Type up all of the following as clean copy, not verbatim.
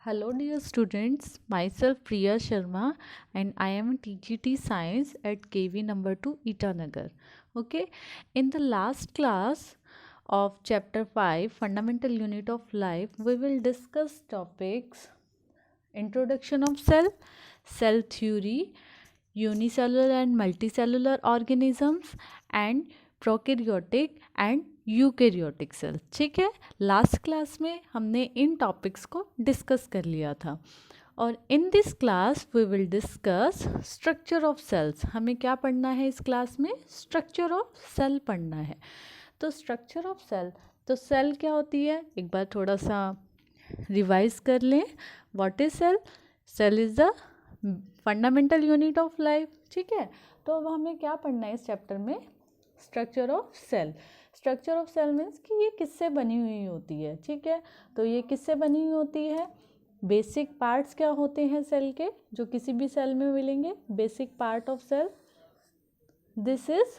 Hello, dear students. Myself Priya Sharma, and I am TGT Science at KV number 2 Itanagar. Okay, in the last class of chapter 5, Fundamental Unit of Life, we will discuss topics Introduction of Cell, Cell Theory, Unicellular and Multicellular Organisms, and Prokaryotic and eukaryotic cell. ठीक है, last class में हमने इन topics को discuss कर लिया था और in this class we will discuss structure of cells. हमें क्या पढ़ना है इस क्लास में? स्ट्रक्चर ऑफ सेल पढ़ना है। तो स्ट्रक्चर ऑफ सेल, तो सेल क्या होती है एक बार थोड़ा सा रिवाइज कर लें। What is cell? Cell is the fundamental unit of life. ठीक है, तो अब हमें क्या पढ़ना है इस चैप्टर में? Structure of cell. Structure of cell means कि ये किससे बनी हुई होती है। ठीक है, तो ये किससे बनी हुई होती है? बेसिक पार्ट्स क्या होते हैं सेल के, जो किसी भी सेल में मिलेंगे? Basic part of cell, this is,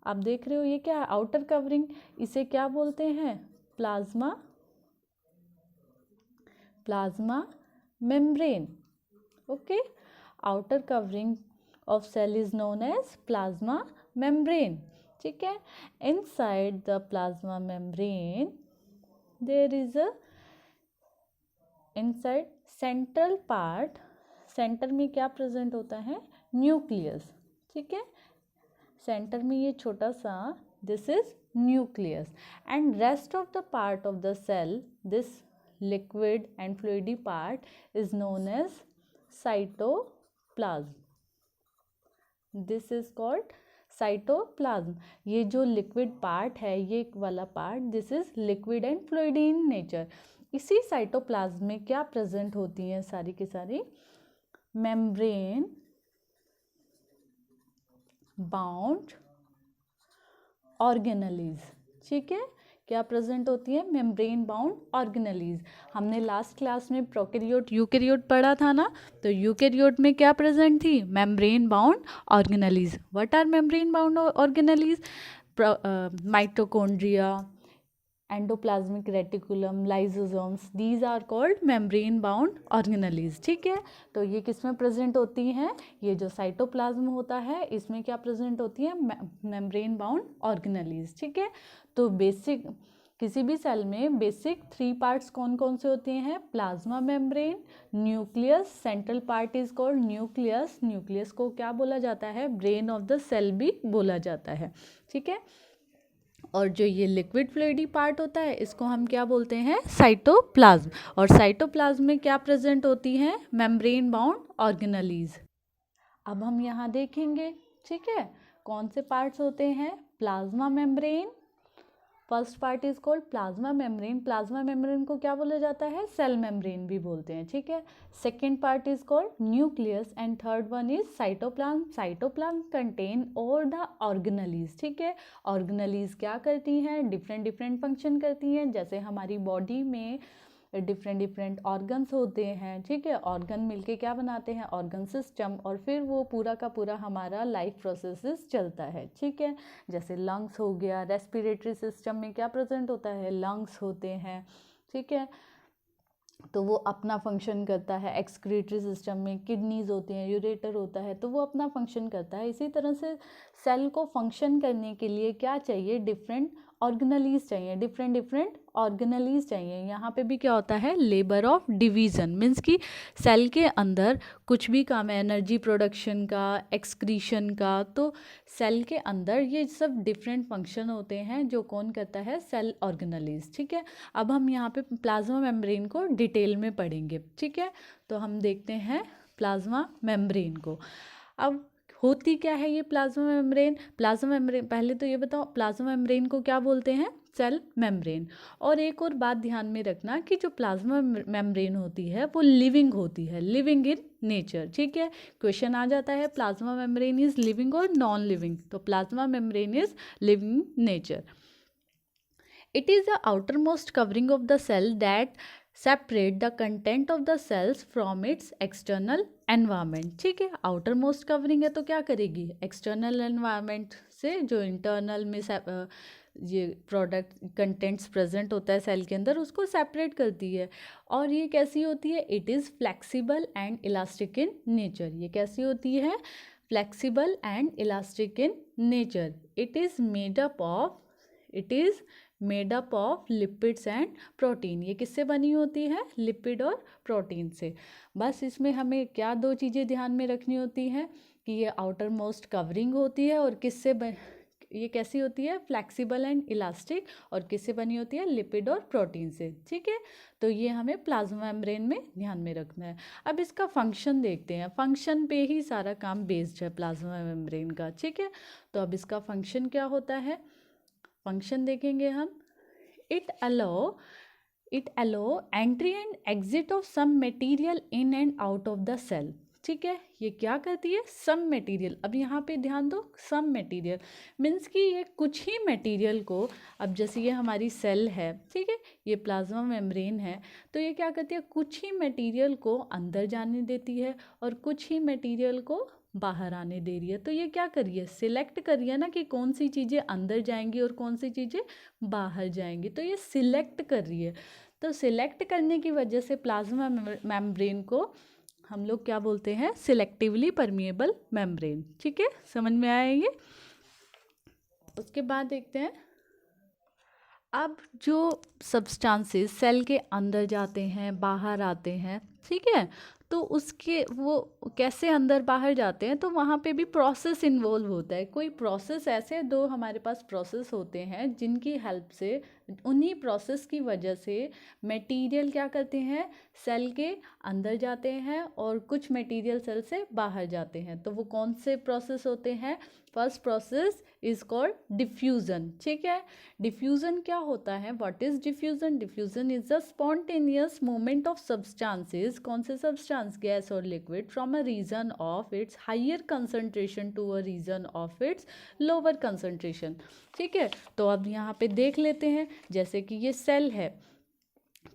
आप देख रहे हो ये क्या है? Outer covering. इसे क्या बोलते हैं? Plasma, plasma membrane. Okay, outer covering of cell is known as plasma membrane. ठीक है, inside the plasma membrane there is a inside central part. Center में क्या प्रेजेंट होता है? न्यूक्लियस। ठीक है, सेंटर में ये छोटा सा, this is nucleus, and rest of the part of the cell, this liquid and fluidy part is known as cytoplasm. This is called cytoplasm. ये जो लिक्विड पार्ट है, ये वाला part, this is liquid and fluidy in nature. इसी cytoplasm में क्या present होती हैं? सारी की सारी मेम्ब्रेन बाउंड ऑर्गेनेलीज। ठीक है, क्या प्रेजेंट होती है? Membrane bound organelles. हमने लास्ट क्लास में प्रोकैरियोट यूकैरियोट पढ़ा था ना, तो यूकैरियोट में क्या प्रेजेंट थी? Membrane bound organelles. What are membrane bound organelles? Mitochondria, endoplasmic reticulum, lysosomes, these are called membrane bound organelles. ठीक है, तो ये किस में प्रेजेंट होती हैं? ये जो साइटोप्लाज्म होता है इसमें क्या प्रेजेंट होती है? Membrane bound organelles. ठीक है, तो बेसिक किसी भी सेल में बेसिक 3 पार्ट्स कौन कौन से होते हैं? Plasma membrane, nucleus, central part is called nucleus. Nucleus को क्या बोला जाता है? ब्रेन ऑफ द सेल भी बोला जाता है। ठीक है, और जो ये लिक्विड फ्लूइडी पार्ट होता है इसको हम क्या बोलते हैं? साइटोप्लाज्म। और साइटोप्लाज्म में क्या प्रेजेंट होती हैं? Membrane bound organelles. अब हम यहाँ देखेंगे, ठीक है, कौन से पार्ट्स होते हैं? Plasma membrane, first part is called plasma membrane. Plasma membrane को क्या बोला जाता है? सेल मेम्ब्रेन भी बोलते हैं। ठीक है, second part is called nucleus and third one is cytoplasm. Cytoplasm contain all the organelles. ठीक है, ऑर्गेनेलीज क्या करती हैं? डिफरेंट डिफरेंट फंक्शन करती हैं। जैसे हमारी बॉडी में डिफरेंट डिफरेंट ऑर्गन्स होते हैं। ठीक है, ऑर्गन मिलके क्या बनाते हैं? ऑर्गन सिस्टम, और फिर वो पूरा का पूरा हमारा लाइफ प्रोसेसेस चलता है। ठीक है, जैसे लंग्स हो गया, रेस्पिरेटरी सिस्टम में क्या प्रेजेंट होता है? लंग्स होते हैं। ठीक है, तो वो अपना फंक्शन करता है। एक्सक्रीटरी सिस्टम में किडनीज होती हैं, यूरेटर होता है, तो वो अपना फंक्शन करता है। इसी तरह से सेल को फंक्शन करने के लिए क्या चाहिए? डिफरेंट ऑर्गेनेलीज चाहिए, डिफरेंट डिफरेंट ऑर्गेनेलीज चाहिए। यहाँ पे भी क्या होता है? लेबर ऑफ डिवीज़न, मीन्स कि सेल के अंदर कुछ भी काम है, एनर्जी प्रोडक्शन का, एक्सक्रीशन का, तो सेल के अंदर ये सब डिफरेंट फंक्शन होते हैं जो कौन करता है? Cell organelles. ठीक है, अब हम यहाँ पे प्लाज्मा मेम्ब्रेन को डिटेल में पढ़ेंगे। ठीक है, तो हम देखते हैं प्लाज्मा मेम्ब्रेन को। अब होती क्या है ये प्लाज्मा मेम्ब्रेन? प्लाज्मा मेम्ब्रेन, पहले तो ये बताओ प्लाज्मा मेम्ब्रेन को क्या बोलते हैं? Cell membrane. और एक और बात ध्यान में रखना कि जो प्लाज्मा मेम्ब्रेन होती है वो लिविंग होती है, लिविंग इन नेचर। ठीक है, क्वेश्चन आ जाता है प्लाज्मा मेम्ब्रेन इज लिविंग और नॉन लिविंग, तो plasma membrane is living nature. It is the outermost covering of the cell that separate the content of the cells from its external environment। ठीक है, outer most covering है तो क्या करेगी? External environment से जो internal में ये प्रोडक्ट कंटेंट्स प्रेजेंट होता है सेल के अंदर, उसको सेपरेट करती है। और ये कैसी होती है? It is flexible and elastic in nature. ये कैसी होती है? Flexible and elastic in nature. It is made up of lipids and protein. ये किससे बनी होती है? लिपिड और प्रोटीन से। बस इसमें हमें क्या दो चीज़ें ध्यान में रखनी होती हैं कि ये आउटर मोस्ट कवरिंग होती है, और ये कैसी होती है? फ्लेक्सिबल एंड इलास्टिक, और किससे बनी होती है? लिपिड और प्रोटीन से। ठीक है, तो ये हमें प्लाज्मा मेम्ब्रेन में ध्यान में रखना है। अब इसका फंक्शन देखते हैं। फंक्शन पे ही सारा काम बेस्ड है प्लाज्मा मेम्ब्रेन का। ठीक है, तो अब इसका फंक्शन क्या होता है? फंक्शन देखेंगे हम। It allow entry and exit of some material in and out of the cell. ठीक है, ये क्या करती है? Some material. अब यहाँ पे ध्यान दो, सम मटेरियल मीन्स कि ये कुछ ही मटेरियल को, अब जैसे ये हमारी सेल है, ठीक है, ये प्लाज्मा मेम्ब्रेन है, तो ये क्या करती है? कुछ ही मटेरियल को अंदर जाने देती है और कुछ ही मटेरियल को बाहर आने दे रही है। तो ये क्या कर रही है? सिलेक्ट कर रही है ना कि कौन सी चीज़ें अंदर जाएंगी और कौन सी चीज़ें बाहर जाएंगी। तो ये सिलेक्ट कर रही है। तो सिलेक्ट करने की वजह से प्लाज्मा मेम्ब्रेन को हम लोग क्या बोलते हैं? Selectively permeable membrane. ठीक है, समझ में आया ये? उसके बाद देखते हैं, अब जो सब्सटेंसेस सेल के अंदर जाते हैं, बाहर आते हैं, ठीक है, तो उसके वो कैसे अंदर बाहर जाते हैं, तो वहाँ पे भी प्रोसेस इन्वॉल्व होता है। कोई प्रोसेस, ऐसे दो हमारे पास प्रोसेस होते हैं जिनकी हेल्प से, उन्हीं प्रोसेस की वजह से मटेरियल क्या करते हैं? सेल के अंदर जाते हैं और कुछ मटेरियल सेल से बाहर जाते हैं। तो वो कौन से प्रोसेस होते हैं? First process is called diffusion. ठीक है, डिफ्यूज़न क्या होता है? What is diffusion? Diffusion is the spontaneous movement of substances, कौन से सब्सटेंस, गैस और liquid, from a region of its higher concentration to a region of its lower concentration. ठीक है, तो अब यहाँ पे देख लेते हैं, जैसे कि ये सेल है,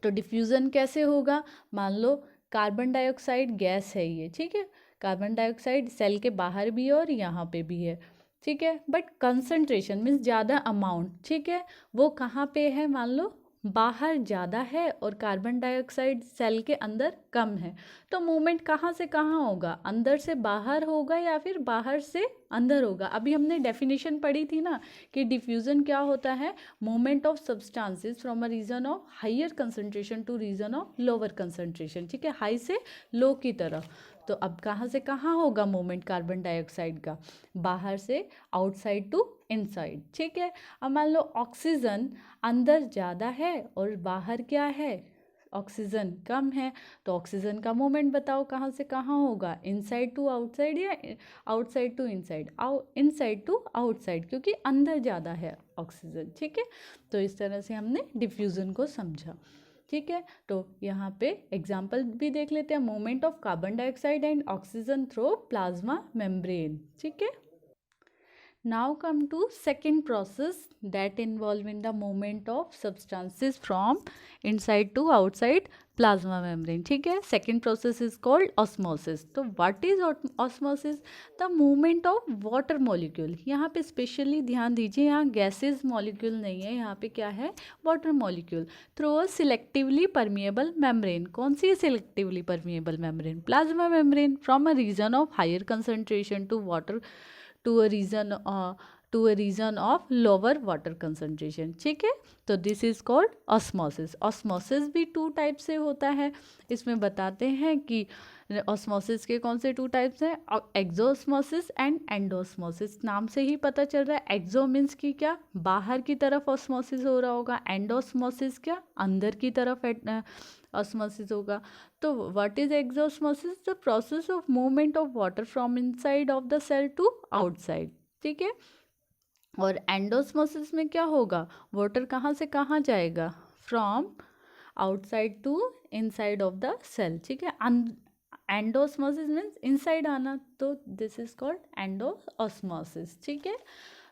तो डिफ्यूज़न कैसे होगा? मान लो कार्बन डाइऑक्साइड गैस है ये, ठीक है, कार्बन डाइऑक्साइड सेल के बाहर भी है और यहाँ पे भी है, ठीक है, बट कंसंट्रेशन मीन्स ज़्यादा अमाउंट, ठीक है, वो कहाँ पे है? मान लो बाहर ज़्यादा है और कार्बन डाइऑक्साइड सेल के अंदर कम है। तो मूवमेंट कहाँ से कहाँ होगा? अंदर से बाहर होगा या फिर बाहर से अंदर होगा? अभी हमने डेफिनेशन पढ़ी थी ना कि डिफ्यूज़न क्या होता है? Movement of substances from a region of higher concentration to region of lower concentration. ठीक है, हाई से लो की तरफ। तो अब कहाँ से कहाँ होगा मूवमेंट कार्बन डाइऑक्साइड का? बाहर से आउटसाइड टू इनसाइड। ठीक है, अब मान लो ऑक्सीजन अंदर ज़्यादा है और बाहर क्या है? ऑक्सीजन कम है, तो ऑक्सीजन का मूवमेंट बताओ कहाँ से कहाँ होगा? इनसाइड टू आउटसाइड या outside to inside? Inside to outside, क्योंकि अंदर ज़्यादा है ऑक्सीजन। ठीक है, तो इस तरह से हमने डिफ्यूज़न को समझा। ठीक है, तो यहाँ पे एग्जाम्पल भी देख लेते हैं, movement of carbon dioxide and oxygen through plasma membrane. ठीक है, now come to second process that involve in the movement of substances from inside to outside plasma membrane. ठीक है, second process is called osmosis. तो what is osmosis? the movement of water molecule. यहाँ पे specially ध्यान दीजिए, यहाँ gases molecule नहीं है, यहाँ पे क्या है? water molecule through a selectively permeable membrane. कौन सी selectively permeable membrane? plasma membrane, from a region of higher concentration to water to a region of lower water concentration. ठीक है, तो this is called osmosis. Osmosis भी to type से होता है. इसमें बताते हैं कि ऑस्मोसिस के कौन से टू टाइप्स हैं? Exosmosis and endosmosis. नाम से ही पता चल रहा है, एक्सो मीन्स की क्या? बाहर की तरफ ऑस्मोसिस हो रहा होगा. एंडोस्मोसिस क्या? अंदर की तरफ ऑस्मोसिस होगा. तो what is exosmosis? The process of movement of water from inside of the cell to outside. ठीक है, और एंडोस्मोसिस में क्या होगा? वाटर कहाँ से कहाँ जाएगा? From outside to inside of the cell. ठीक है, एंडोस्मोसिस मीन्स इनसाइड आना, तो दिस इज कॉल्ड एंडोस्मोसिस. ठीक है,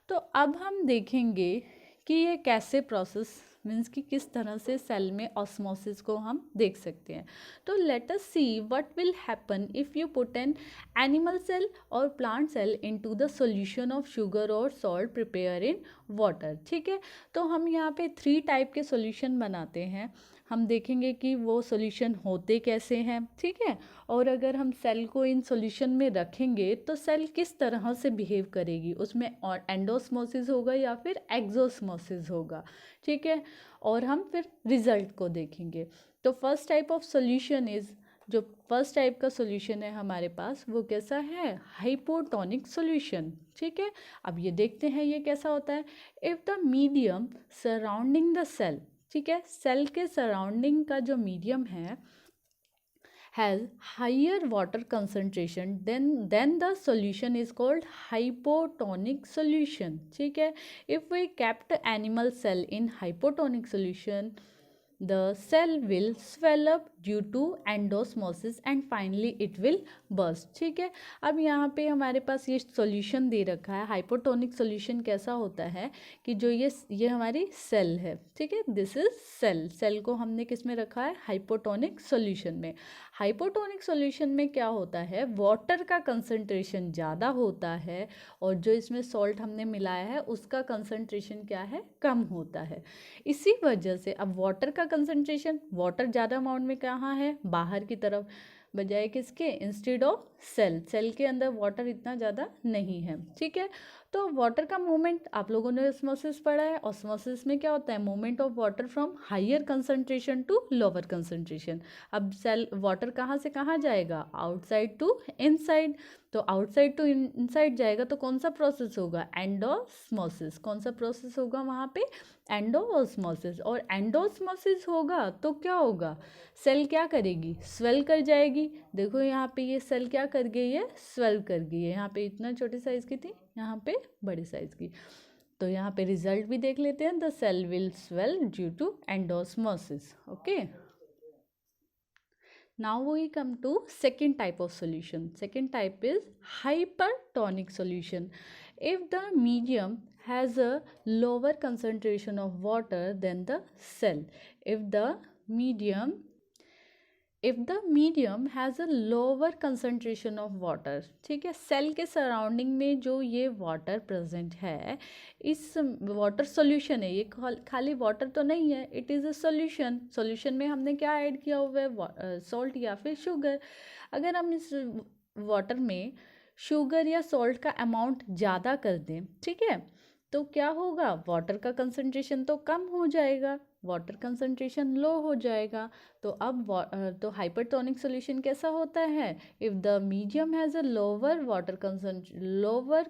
तो अब हम देखेंगे कि ये कैसे प्रोसेस मीन्स कि किस तरह से सेल में ऑस्मोसिस को हम देख सकते हैं। तो let us see what will happen if you put an animal cell और plant cell into the solution of sugar और सॉल्ट प्रिपेयर इन वाटर। ठीक है, तो हम यहाँ पे 3 टाइप के सॉल्यूशन बनाते हैं। हम देखेंगे कि वो सॉल्यूशन होते कैसे हैं। ठीक है, और अगर हम सेल को इन सॉल्यूशन में रखेंगे तो सेल किस तरह से बिहेव करेगी, उसमें और एंडोस्मोसिस होगा या फिर एक्सोस्मोसिस होगा। ठीक है, और हम फिर रिजल्ट को देखेंगे। तो first type of solution is, जो फर्स्ट टाइप का सॉल्यूशन है हमारे पास वो कैसा है, हाइपोटोनिक सॉल्यूशन। ठीक है, अब ये देखते हैं ये कैसा होता है। If the medium surrounding the cell, ठीक है, सेल के सराउंडिंग का जो मीडियम है has higher water concentration then the solution is called hypotonic solution. ठीक है, if we kept animal cell in hypotonic solution the cell will swell up due to endosmosis and finally it will burst. ठीक है, अब यहाँ पे हमारे पास ये solution दे रखा है। हाइपोटोनिक सॉल्यूशन कैसा होता है कि जो ये हमारी सेल है, ठीक है, दिस इज सेल। सेल को हमने किस में रखा है, हाइपोटोनिक सॉल्यूशन में। हाइपोटोनिक सॉल्यूशन में क्या होता है, वाटर का कंसंट्रेशन ज़्यादा होता है और जो इसमें सॉल्ट हमने मिलाया है उसका कंसंट्रेशन क्या है, कम होता है। इसी वजह से अब वाटर का कंसंट्रेशन, वाटर ज़्यादा अमाउंट में कहाँ है, बाहर की तरफ, बजाय किसके, इंस्टेड ऑफ सेल। सेल के अंदर वाटर इतना ज़्यादा नहीं है। ठीक है, तो वाटर का मूवमेंट आप लोगों ने ऑस्मोसिस पढ़ा है। ऑस्मोसिस में क्या होता है, movement of water from higher concentration to lower concentration. अब सेल वाटर कहाँ से कहाँ जाएगा, आउटसाइड टू इनसाइड। तो आउटसाइड टू इनसाइड जाएगा तो कौन सा प्रोसेस होगा, एंडोस्मोसिस। कौन सा प्रोसेस होगा वहाँ पे, एंडोस्मोसिस। और एंडोस्मोसिस होगा तो क्या होगा, सेल क्या करेगी, स्वेल कर जाएगी। देखो यहाँ पे ये सेल क्या कर गई है, स्वेल कर गई है। यहाँ पे इतना छोटे साइज की थी, यहाँ पे बड़े साइज की। तो यहाँ पे रिजल्ट भी देख लेते हैं, the cell will swell due to endosmosis. Okay, now we come to second type of solution. Second type is hypertonic solution. If the medium has a lower concentration of water than the cell, if the medium has a lower concentration of water, ठीक है, cell के surrounding में जो ये water present है, इस water solution है, ये खाली वाटर तो नहीं है, it is a solution. Solution में हमने क्या ऐड किया हुआ है, सॉल्ट या फिर शुगर। अगर हम इस वाटर में शुगर या सॉल्ट का अमाउंट ज़्यादा कर दें, ठीक है, तो क्या होगा, वाटर का कंसंट्रेशन तो कम हो जाएगा, वाटर कंसंट्रेशन लो हो जाएगा। तो अब तो हाइपरटोनिक सॉल्यूशन कैसा होता है, if the medium has a lower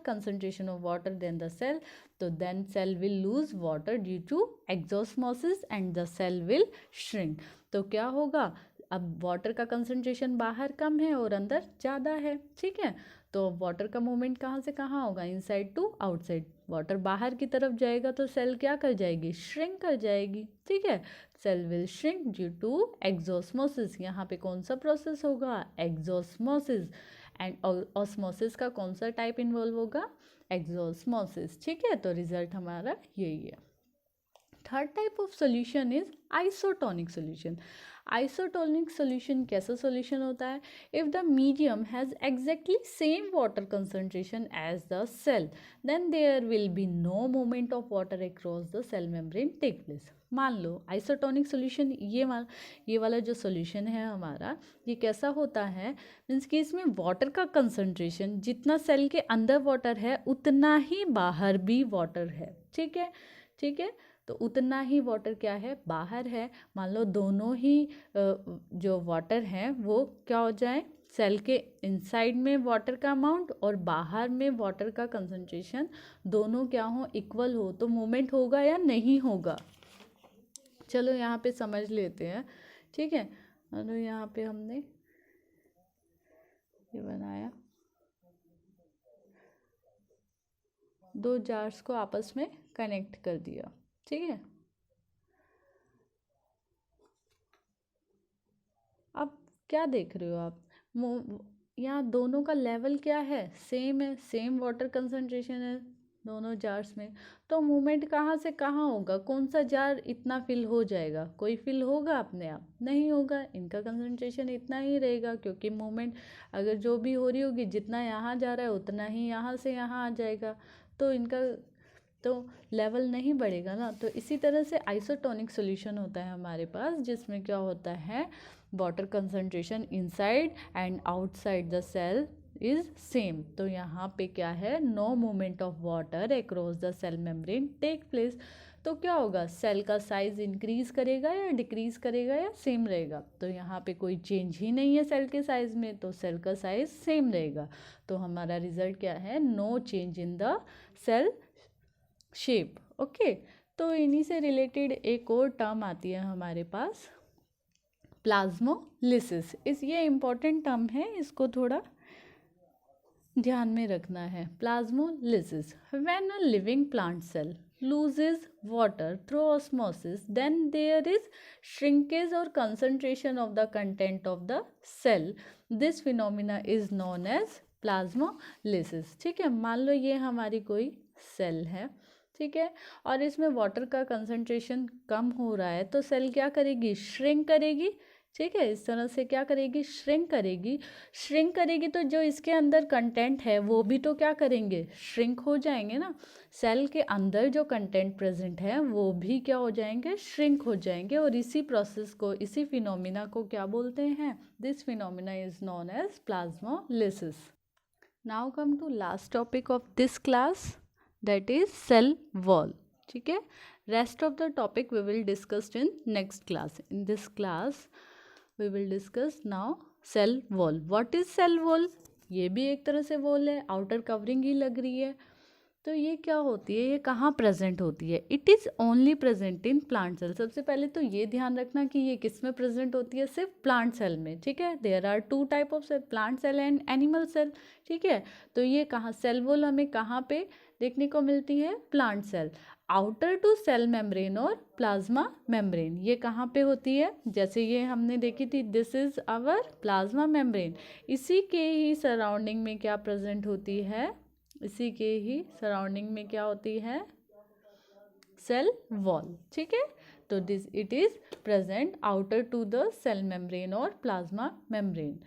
concentration of water than the cell, तो then cell will lose water due to exosmosis and the cell will shrink. तो क्या होगा, अब वाटर का कंसंट्रेशन बाहर कम है और अंदर ज़्यादा है। ठीक है, तो वाटर का मूवमेंट कहाँ से कहाँ होगा, इनसाइड टू आउटसाइड। वाटर बाहर की तरफ जाएगा तो सेल क्या कर जाएगी, श्रिंक कर जाएगी। ठीक है, cell will shrink due to exosmosis. यहाँ पे कौन सा प्रोसेस होगा, एक्सोस्मोसिस। एंड ऑस्मोसिस का कौन सा टाइप इन्वॉल्व होगा, एक्सोस्मोसिस। ठीक है, तो रिजल्ट हमारा यही है। Third type of solution is isotonic solution. Isotonic solution कैसा सोल्यूशन होता है, if the medium has exactly same water concentration as the cell then there will be no movement of water across the cell membrane take place. मान लो isotonic solution, ये वाला जो solution है हमारा, ये कैसा होता है, मीन्स कि इसमें वाटर का कंसंट्रेशन जितना सेल के अंदर वाटर है उतना ही बाहर भी वाटर है। ठीक है, ठीक है, तो उतना ही वाटर क्या है, बाहर है। मान लो दोनों ही जो वाटर हैं वो क्या हो जाए, सेल के इनसाइड में वाटर का अमाउंट और बाहर में वाटर का कंसंट्रेशन दोनों क्या हो, इक्वल हो, तो मूवमेंट होगा या नहीं होगा। चलो यहाँ पे समझ लेते हैं। ठीक है, तो यहाँ पे हमने ये बनाया, दो जार्स को आपस में कनेक्ट कर दिया। ठीक है, अब क्या देख रहे हो आप, यहाँ दोनों का लेवल क्या है, सेम है, सेम वाटर कंसंट्रेशन है। दोनों जार्स में। तो मूवमेंट कहाँ से कहाँ होगा, कौन सा जार इतना फिल हो जाएगा, कोई फिल होगा अपने आप, नहीं होगा, इनका कंसंट्रेशन इतना ही रहेगा, क्योंकि मूवमेंट अगर जो भी हो रही होगी जितना यहाँ जा रहा है उतना ही यहाँ से यहाँ आ जाएगा, तो इनका तो लेवल नहीं बढ़ेगा ना। तो इसी तरह से आइसोटोनिक सॉल्यूशन होता है हमारे पास, जिसमें क्या होता है, water concentration inside and outside the cell is same. तो यहाँ पे क्या है, no movement of water across the cell membrane take place. तो क्या होगा, सेल का साइज इंक्रीज करेगा या डिक्रीज करेगा या सेम रहेगा। तो यहाँ पे कोई चेंज ही नहीं है सेल के साइज में, तो सेल का साइज सेम रहेगा। तो हमारा रिजल्ट क्या है, no change in the cell shape. Okay, तो इन्हीं से रिलेटेड एक और टर्म आती है हमारे पास, प्लाज्मोलिसिस। ये इम्पॉर्टेंट टर्म है, इसको थोड़ा ध्यान में रखना है। Plasmolysis, when a living plant cell loses water through osmosis, then there is shrinkage or concentration of the content of the cell. This phenomena is known as plasmolysis. ठीक है, मान लो ये हमारी कोई सेल है, ठीक है, और इसमें वाटर का कंसंट्रेशन कम हो रहा है, तो सेल क्या करेगी, श्रिंक करेगी। ठीक है, इस तरह से क्या करेगी, श्रिंक करेगी। श्रिंक करेगी तो जो इसके अंदर कंटेंट है वो भी तो क्या करेंगे, श्रिंक हो जाएंगे ना। सेल के अंदर जो कंटेंट प्रेजेंट है वो भी क्या हो जाएंगे, श्रिंक हो जाएंगे। और इसी प्रोसेस को, इसी फिनोमिना को क्या बोलते हैं, this phenomena is known as plasmolysis. Now come to last topic of this class, that is cell wall. ठीक है, rest of the topic we will discussed in next class. In this class we will discuss now cell wall. What is cell wall? ये भी एक तरह से wall है, outer covering ही लग रही है। तो ये क्या होती है, ये कहाँ प्रेजेंट होती है, it is only present in plant cell. सबसे पहले तो ये ध्यान रखना कि ये किस में प्रेजेंट होती है, सिर्फ प्लांट सेल में। ठीक है, there are two type of cell, plant cell and animal cell. ठीक है, तो ये कहाँ, सेल वॉल हमें कहाँ पे देखने को मिलती है, plant cell. Outer to cell membrane और प्लाज्मा मेम्ब्रेन, ये कहाँ पे होती है, जैसे ये हमने देखी थी, this is our plasma membrane. इसी के ही सराउंडिंग में क्या प्रेजेंट होती है, इसी के ही सराउंडिंग में क्या होती है, सेल वॉल। ठीक है, तो this it is present outer to the cell membrane और plasma membrane.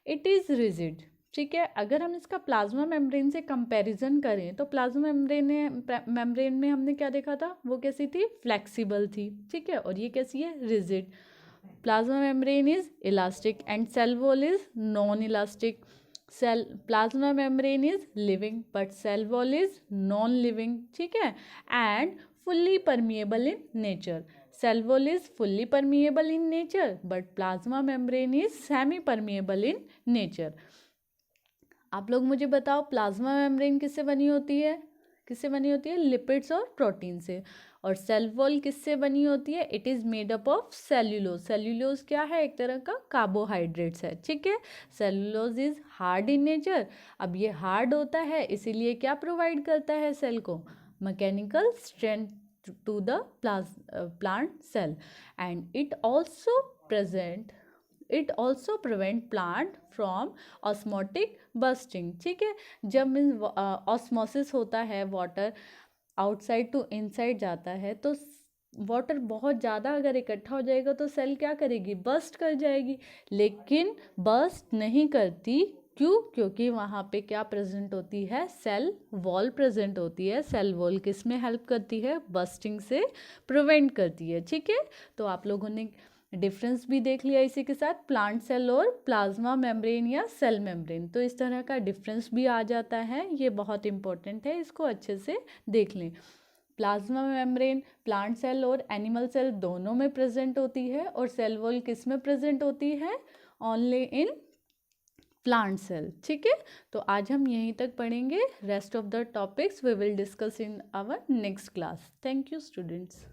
It is rigid. ठीक है, अगर हम इसका प्लाज्मा मेम्ब्रेन से कंपैरिजन करें तो प्लाज्मा मेम्ब्रेन में हमने क्या देखा था, वो कैसी थी, फ्लेक्सिबल थी। ठीक है, और ये कैसी है, rigid. Plasma membrane is elastic and cell wall is non elastic. Cell plasma membrane is living but cell wall is non living. ठीक है, and fully permeable in nature. Cell wall is fully permeable in nature but plasma membrane is semi permeable in nature. आप लोग मुझे बताओ, plasma membrane किससे बनी होती है, किससे बनी होती है, लिपिड्स और प्रोटीन से। और सेल वॉल किससे बनी होती है, it is made up of cellulose. Cellulose क्या है, एक तरह का कार्बोहाइड्रेट्स है। ठीक है, cellulose is hard in nature. अब ये हार्ड होता है, इसीलिए क्या प्रोवाइड करता है सेल को, mechanical strength to the plant cell. And it also prevent plant from osmotic busting. ठीक है, जब ऑस्मोसिस होता है, वाटर आउटसाइड टू इनसाइड जाता है, तो वाटर बहुत ज़्यादा अगर इकट्ठा हो जाएगा तो सेल क्या करेगी, बस्ट कर जाएगी। लेकिन बस्ट नहीं करती, क्यों, क्योंकि वहाँ पे क्या प्रेजेंट होती है, सेल वॉल प्रेजेंट होती है। सेल वॉल किस में हेल्प करती है, बस्टिंग से प्रिवेंट करती है। ठीक है, तो आप लोगों ने डिफरेंस भी देख लिया इसी के साथ, प्लांट सेल और प्लाज्मा मेम्ब्रेन या सेल मेम्ब्रेन। तो इस तरह का डिफरेंस भी आ जाता है, ये बहुत इंपॉर्टेंट है, इसको अच्छे से देख लें। प्लाज्मा मेम्ब्रेन प्लांट सेल और एनिमल सेल दोनों में प्रेजेंट होती है, और सेल वॉल किस में प्रेजेंट होती है, ओनली इन प्लांट सेल। ठीक है, तो आज हम यहीं तक पढ़ेंगे। Rest of the topics we will discuss in our next class. Thank you students.